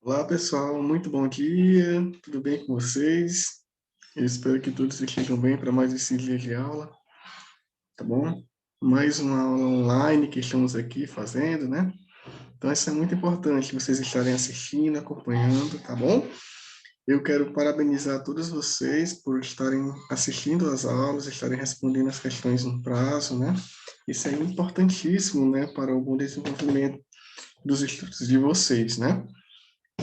Olá, pessoal, muito bom dia, tudo bem com vocês? Eu espero que todos estejam bem para mais esse dia de aula, tá bom? Mais uma aula online que estamos aqui fazendo, né? Então, isso é muito importante, vocês estarem assistindo, acompanhando, tá bom? Eu quero parabenizar todos vocês por estarem assistindo às aulas, estarem respondendo as questões no prazo, né? Isso é importantíssimo, né, para o bom desenvolvimento dos estudos de vocês, né?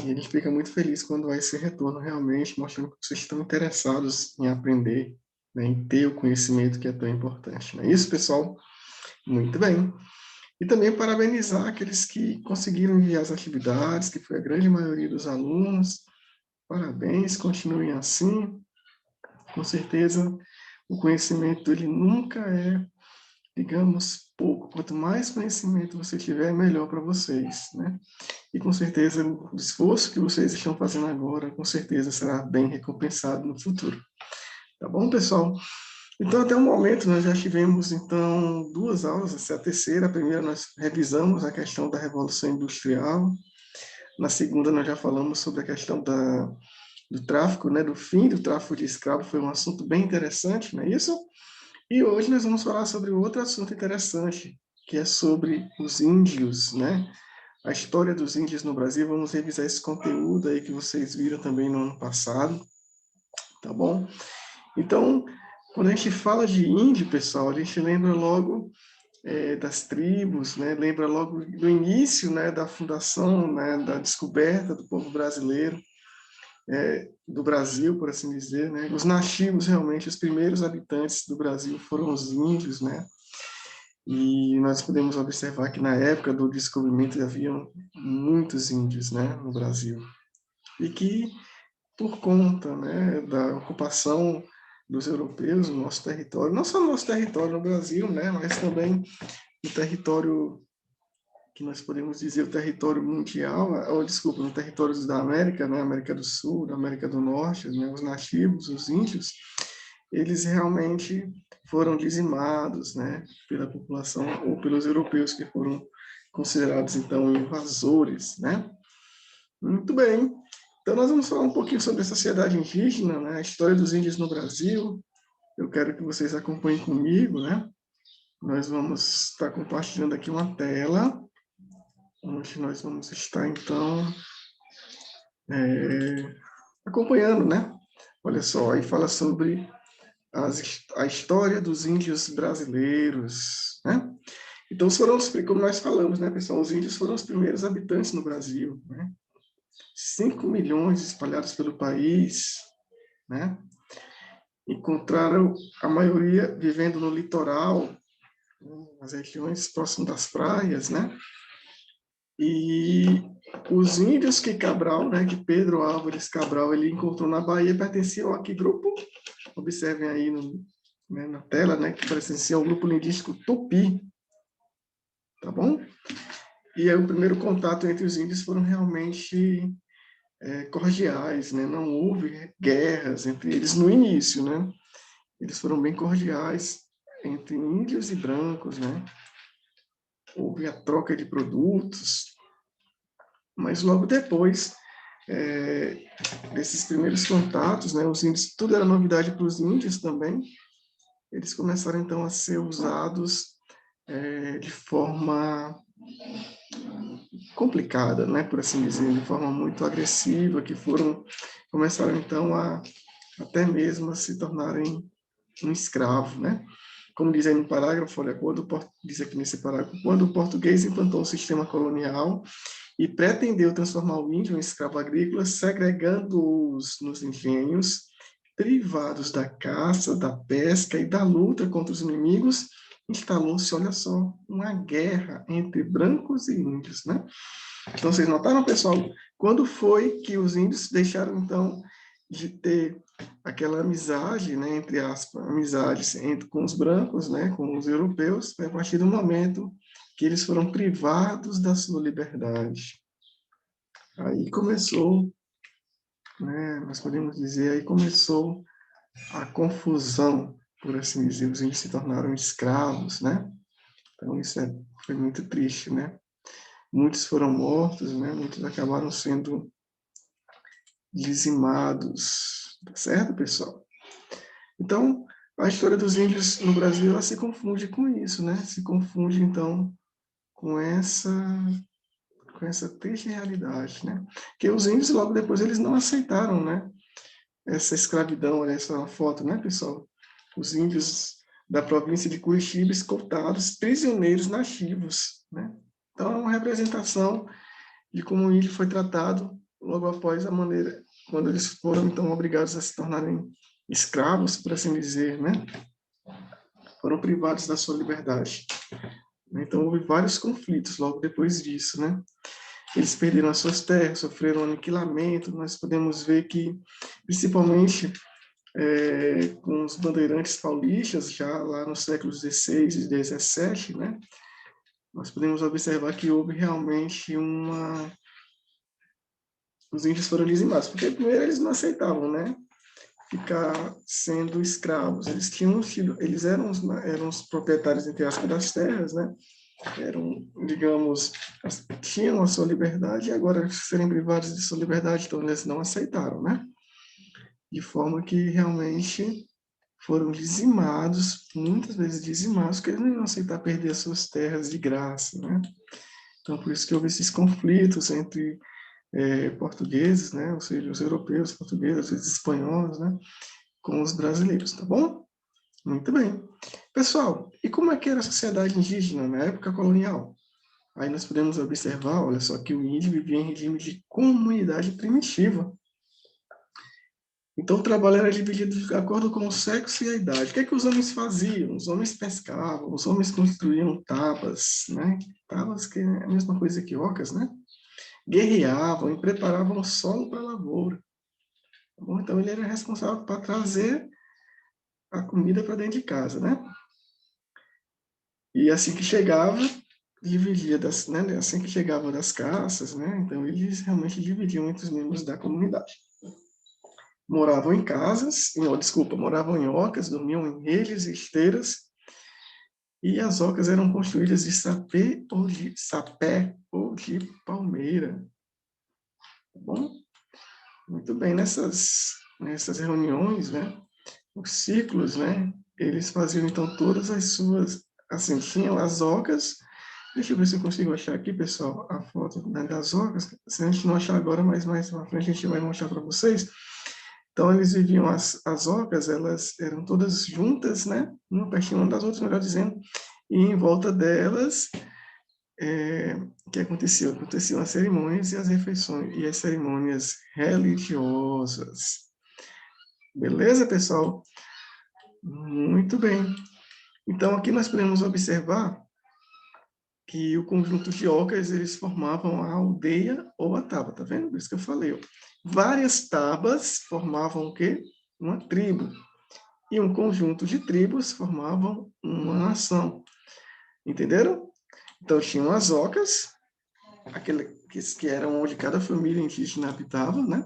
E a gente fica muito feliz quando há esse retorno realmente, mostrando que vocês estão interessados em aprender, né, em ter o conhecimento que é tão importante. Não é isso, pessoal? Muito bem. E também parabenizar aqueles que conseguiram enviar as atividades, que foi a grande maioria dos alunos. Parabéns, continuem assim. Com certeza, o conhecimento ele nunca é, digamos, pouco. Quanto mais conhecimento você tiver, melhor para vocês, né? E com certeza o esforço que vocês estão fazendo agora, com certeza será bem recompensado no futuro. Tá bom, pessoal? Então, até o momento, nós já tivemos, então, duas aulas, essa é a terceira. A primeira, nós revisamos a questão da Revolução Industrial. Na segunda, nós já falamos sobre a questão do tráfico, né, do fim do tráfico de escravos. Foi um assunto bem interessante, não é isso? E hoje nós vamos falar sobre outro assunto interessante, que é sobre os índios, né? A história dos índios no Brasil. Vamos revisar esse conteúdo aí que vocês viram também no ano passado, tá bom? Então, quando a gente fala de índio, pessoal, a gente lembra logo das tribos, né? Lembra logo do início, né, da fundação, né, da descoberta do povo brasileiro, do Brasil, por assim dizer, né? Os nativos, realmente, os primeiros habitantes do Brasil foram os índios, né? E nós podemos observar que na época do descobrimento haviam muitos índios, né, no Brasil. E que, por conta, né, da ocupação dos europeus no nosso território, não só no nosso território no Brasil, né, mas também no território que nós podemos dizer o território mundial, ou desculpa, no território da América, né, América do Sul, da América do Norte, né, os nativos, os índios, eles realmente foram dizimados, né, pela população ou pelos europeus que foram considerados então invasores, né? Muito bem. Então nós vamos falar um pouquinho sobre a sociedade indígena, né, a história dos índios no Brasil. Eu quero que vocês acompanhem comigo, né? Nós vamos estar compartilhando aqui uma tela, onde nós vamos estar então acompanhando, né? Olha só, aí fala sobre a história dos índios brasileiros, né? Então, foram os, como nós falamos, né, pessoal, os índios foram os primeiros habitantes no Brasil, né? 5 milhões espalhados pelo país, né? Encontraram a maioria vivendo no litoral, nas regiões próximas das praias, né? E os índios que Cabral, né, que Pedro Álvares Cabral, ele encontrou na Bahia, pertenciam a que grupo? Observem aí né, na tela, né, que pertencia ao grupo lindístico Tupi, tá bom? E aí o primeiro contato entre os índios foram realmente cordiais, né? Não houve guerras entre eles no início, né? Eles foram bem cordiais entre índios e brancos, né? Houve a troca de produtos, mas logo depois desses primeiros contatos, né? Os índios, tudo era novidade para os índios também. Eles começaram então a ser usados de forma complicada, né, por assim dizer, de forma muito agressiva, que começaram então até mesmo a se tornarem um escravo, né? Como diz aí no parágrafo, olha, diz aqui nesse parágrafo, quando o português implantou o sistema colonial e pretendeu transformar o índio em escravo agrícola, segregando-os nos engenhos, privados da caça, da pesca e da luta contra os inimigos, instalou-se, olha só, uma guerra entre brancos e índios, né? Então, vocês notaram, pessoal, quando foi que os índios deixaram, então, de ter aquela amizade, né, entre aspas, amizades com os brancos, né, com os europeus, foi a partir do momento que eles foram privados da sua liberdade. Aí começou, né, nós podemos dizer, aí começou a confusão, por assim dizer, os índios se tornaram escravos, né? Então isso foi muito triste, né? Muitos foram mortos, né? Muitos acabaram sendo dizimados, tá certo, pessoal? Então, a história dos índios no Brasil, ela se confunde com isso, né? Se confunde, então, com essa triste realidade, né? Que os índios, logo depois, eles não aceitaram, né? Essa escravidão, olha essa foto, né, pessoal? Os índios da província de Curitiba escoltados, prisioneiros nativos, né? Então, é uma representação de como o índio foi tratado logo após a maneira, quando eles foram, então, obrigados a se tornarem escravos, por assim dizer, né? Foram privados da sua liberdade. Então, houve vários conflitos logo depois disso, né? Eles perderam as suas terras, sofreram aniquilamento. Nós podemos ver que, principalmente com os bandeirantes paulistas, já lá nos séculos XVI e XVII, né? Nós podemos observar que houve realmente os índios foram dizimados, porque primeiro eles não aceitavam, né? Ficar sendo escravos. Eles eram os proprietários, entre aspas, das terras, né? Eram, digamos, tinham a sua liberdade e agora serem privados de sua liberdade, então eles não aceitaram, né? De forma que realmente foram dizimados, muitas vezes dizimados, porque eles não iam aceitar perder as suas terras de graça, né? Então, por isso que houve esses conflitos entre portugueses, né? Ou seja, os europeus, portugueses, os espanhóis, né? Com os brasileiros, tá bom? Muito bem. Pessoal, e como é que era a sociedade indígena na época colonial? Aí nós podemos observar, olha só, que o índio vivia em regime de comunidade primitiva. Então, o trabalho era dividido de acordo com o sexo e a idade. O que é que os homens faziam? Os homens pescavam, os homens construíam tabas, né? Tabas que é a mesma coisa que ocas, né? Guerreavam e preparavam o solo para a lavoura. Bom, então, ele era responsável para trazer a comida para dentro de casa, né? E assim que chegava, dividia né? Assim que chegava das caças, né? Então, eles realmente dividiam entre os membros da comunidade. Moravam em casas, não, desculpa, moravam em ocas, dormiam em redes e esteiras, e as ocas eram construídas de sapé ou de palmeira. Tá bom? Muito bem, nessas reuniões, né, os círculos, né, eles faziam então todas as suas, assim, tinham as ocas, deixa eu ver se eu consigo achar aqui, pessoal, a foto, né, das ocas, se a gente não achar agora, mas mais pra frente a gente vai mostrar para vocês. Então, eles viviam, as ocas, elas eram todas juntas, né? Uma pertinho uma das outras, melhor dizendo, e em volta delas, o que acontecia? Aconteciam as cerimônias e as refeições, e as cerimônias religiosas. Beleza, pessoal? Muito bem. Então, aqui nós podemos observar que o conjunto de ocas, eles formavam a aldeia ou a taba, tá vendo? Por isso que eu falei, ó. Várias tabas formavam o quê? Uma tribo. E um conjunto de tribos formavam uma nação. Entenderam? Então, tinham as ocas, aqueles que eram onde cada família indígena habitava, né?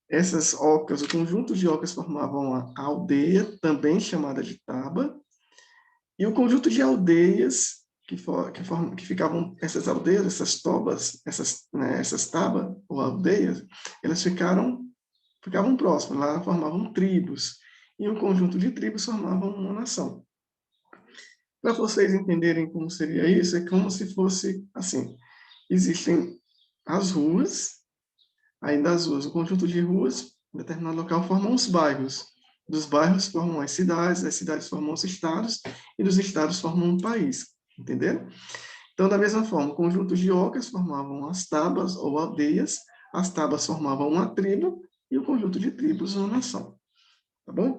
Essas ocas, o conjunto de ocas formavam a aldeia, também chamada de taba, e o conjunto de aldeias que ficavam, essas aldeias, essas tobas, essas tabas ou aldeias, elas ficavam próximas, lá formavam tribos, e um conjunto de tribos formavam uma nação. Para vocês entenderem como seria isso, é como se fosse assim, existem as ruas, aí das ruas, o conjunto de ruas, em determinado local, formam os bairros. Dos bairros formam as cidades formam os estados, e dos estados formam um país. Entenderam? Então, da mesma forma, o conjunto de ocas formavam as tabas ou aldeias, as tabas formavam uma tribo, e o conjunto de tribos uma nação. Tá bom?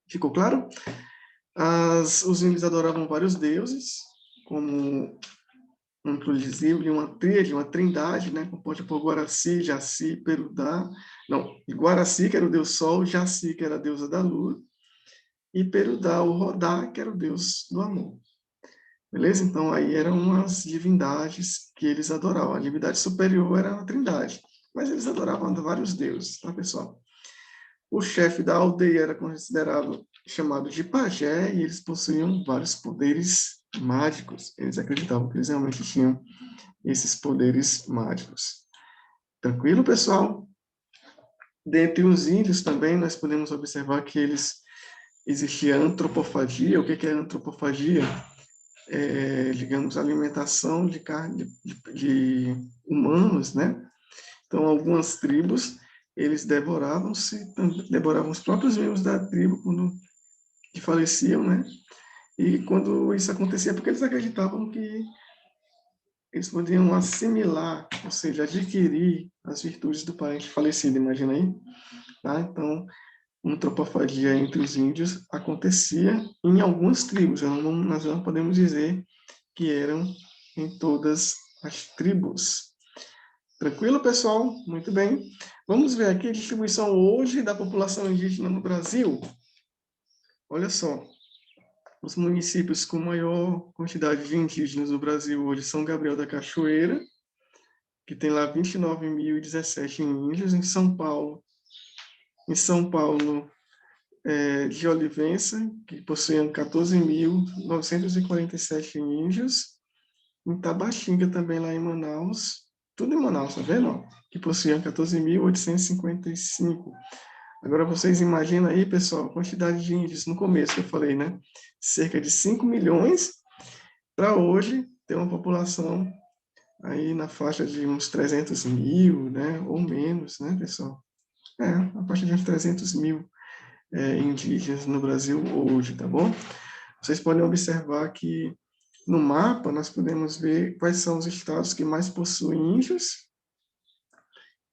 Ficou claro? Os índios adoravam vários deuses, como inclusive uma tríade, uma trindade, né, composta por Guaraci, Jaci, Perudá. Não, Guaraci, que era o deus Sol, Jaci, que era a deusa da Lua, e Perudá, o Rodá, que era o deus do amor. Beleza? Então, aí eram as divindades que eles adoravam. A divindade superior era a trindade, mas eles adoravam vários deuses, tá, pessoal? O chefe da aldeia era considerado, chamado de pajé, e eles possuíam vários poderes mágicos. Eles acreditavam que eles realmente tinham esses poderes mágicos. Tranquilo, pessoal? Dentre os índios também, nós podemos observar que existia antropofagia. O que é antropofagia? Digamos, alimentação de carne de humanos, né? Então, algumas tribos, eles devoravam os próprios membros da tribo quando que faleciam, né? E quando isso acontecia, porque eles acreditavam que eles podiam assimilar, ou seja, adquirir as virtudes do parente falecido, imagina aí, tá? Então, uma antropofagia entre os índios acontecia em algumas tribos, nós não podemos dizer que eram em todas as tribos. Tranquilo, pessoal? Muito bem. Vamos ver aqui a distribuição hoje da população indígena no Brasil. Olha só, os municípios com maior quantidade de indígenas no Brasil hoje são Gabriel da Cachoeira, que tem lá 29.017 índios, em São Paulo, de Olivença, que possuem 14.947 índios, em Tabatinga também lá em Manaus, tudo em Manaus, tá vendo? Que possuíam 14.855. Agora vocês imaginam aí, pessoal, a quantidade de índios no começo que eu falei, né? Cerca de 5 milhões para hoje ter uma população aí na faixa de uns 300 mil, né? Ou menos, né, pessoal? A faixa de uns 300 mil indígenas no Brasil hoje, tá bom? Vocês podem observar que no mapa nós podemos ver quais são os estados que mais possuem índios.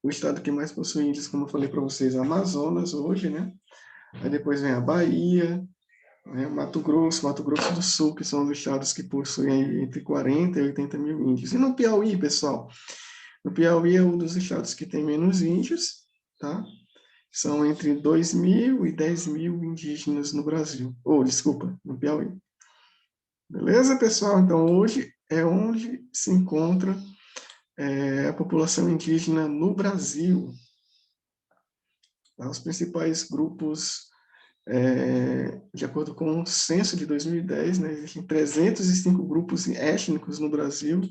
O estado que mais possui índios, como eu falei para vocês, é o Amazonas hoje, né? Aí depois vem a Bahia, né? Mato Grosso do Sul, que são os estados que possuem entre 40 e 80 mil índios. E no Piauí, pessoal? No Piauí é um dos estados que tem menos índios, tá? São entre 2.000 e 10.000 indígenas no Brasil. Desculpa, no Piauí. Beleza, pessoal? Então, hoje é onde se encontra a população indígena no Brasil. Tá? Os principais grupos, de acordo com o censo de 2010, né, existem 305 grupos étnicos no Brasil,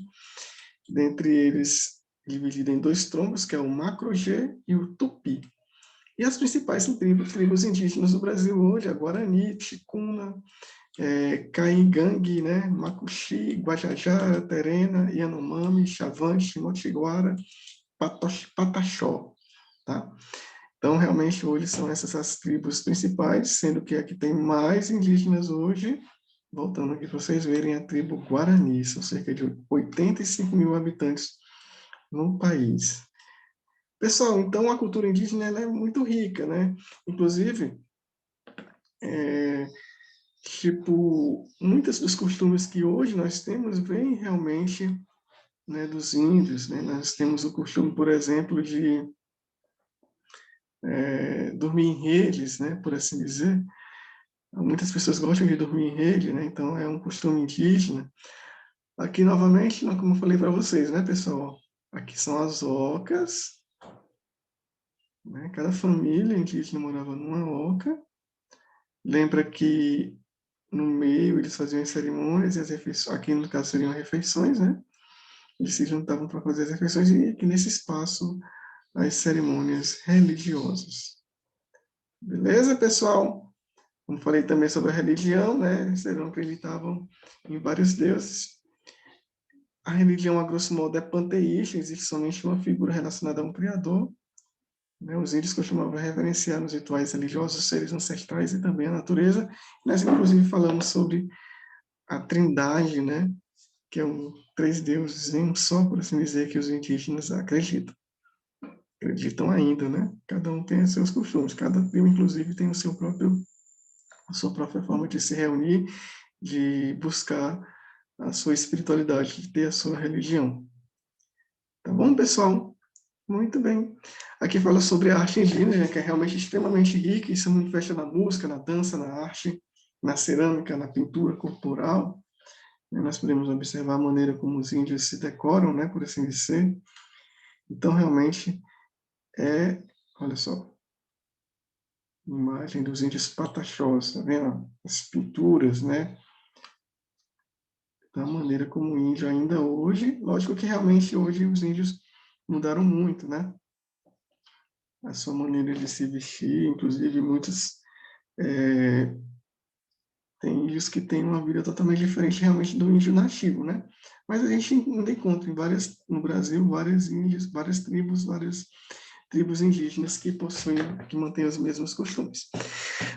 dentre eles dividido em dois troncos, que é o Macro-G e o Tupi. E as principais tribos indígenas do Brasil hoje, a Guarani, Ticuna, Caingangue, né, Macuxi, Guajajara, Terena, Yanomami, Xavante, Motiguara, Pataxó, tá? Então, realmente, hoje são essas as tribos principais, sendo que a que tem mais indígenas hoje, voltando aqui para vocês verem, a tribo Guarani, são cerca de 85 mil habitantes no país. Pessoal, então a cultura indígena ela é muito rica, né? Inclusive, muitos dos costumes que hoje nós temos vêm realmente, né, dos índios, né? Nós temos o costume, por exemplo, de dormir em redes, né, por assim dizer. Muitas pessoas gostam de dormir em rede, né? Então é um costume indígena. Aqui, novamente, como eu falei para vocês, né, pessoal? Aqui são as ocas, né? Cada família indígena morava numa oca. Lembra que no meio eles faziam as cerimônias e as refeições, aqui no caso seriam refeições, né? Eles se juntavam para fazer as refeições e aqui nesse espaço as cerimônias religiosas. Beleza, pessoal? Como falei também sobre a religião, né? Eles não acreditavam em vários deuses. A religião, a grosso modo, é panteísta, existe somente uma figura relacionada a um criador. Né? Os índios costumavam reverenciar nos rituais religiosos os seres ancestrais e também a natureza. Nós, inclusive, falamos sobre a trindade, né? Que é três deuses em um só, por assim dizer, que os indígenas acreditam. Acreditam ainda, né? Cada um tem os seus costumes, cada tribo, inclusive, tem a sua própria forma de se reunir, de buscar a sua espiritualidade, de ter a sua religião. Tá bom, pessoal? Muito bem. Aqui fala sobre a arte indígena, né, que é realmente extremamente rica e se manifesta na música, na dança, na arte, na cerâmica, na pintura corporal. Nós podemos observar a maneira como os índios se decoram, né, por assim dizer. Então, realmente, olha só, imagem dos índios pataxós, tá vendo? As pinturas, né? Da maneira como o índio ainda hoje, lógico que realmente hoje os índios mudaram muito, né? a sua maneira de se vestir, inclusive muitos tem índios que têm uma vida totalmente diferente realmente do índio nativo, né? Mas a gente ainda encontra no Brasil, vários índios, várias tribos indígenas que possuem, que mantêm os mesmos costumes.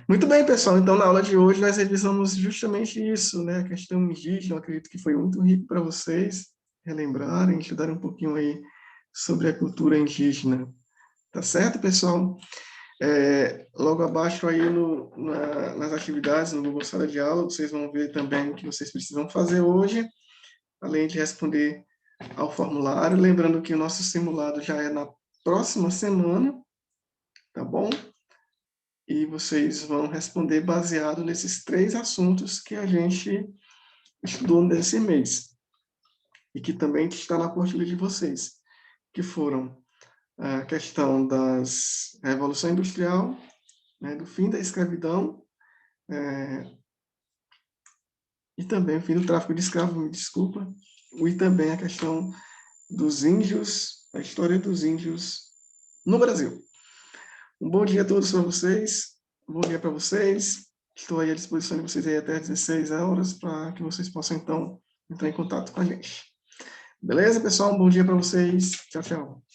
Muito bem, pessoal. Então, na aula de hoje, nós revisamos justamente isso, né? A questão indígena. Eu acredito que foi muito rico para vocês relembrarem, estudarem um pouquinho aí sobre a cultura indígena. Tá certo, pessoal? Logo abaixo aí nas atividades, no Google Sala de Aula, vocês vão ver também o que vocês precisam fazer hoje, além de responder ao formulário. Lembrando que o nosso simulado já é na próxima semana, tá bom? E vocês vão responder baseado nesses 3 assuntos que a gente estudou nesse mês. E que também está na apostila de vocês, que foram a questão da Revolução Industrial, né, do fim da escravidão, e também o fim do tráfico de escravos, me desculpa, e também a questão dos índios, a história dos índios no Brasil. Um bom dia a todos para vocês, um bom dia para vocês, estou aí à disposição de vocês aí até às 16 horas, para que vocês possam, então, entrar em contato com a gente. Beleza, pessoal? Um bom dia para vocês. Tchau, tchau.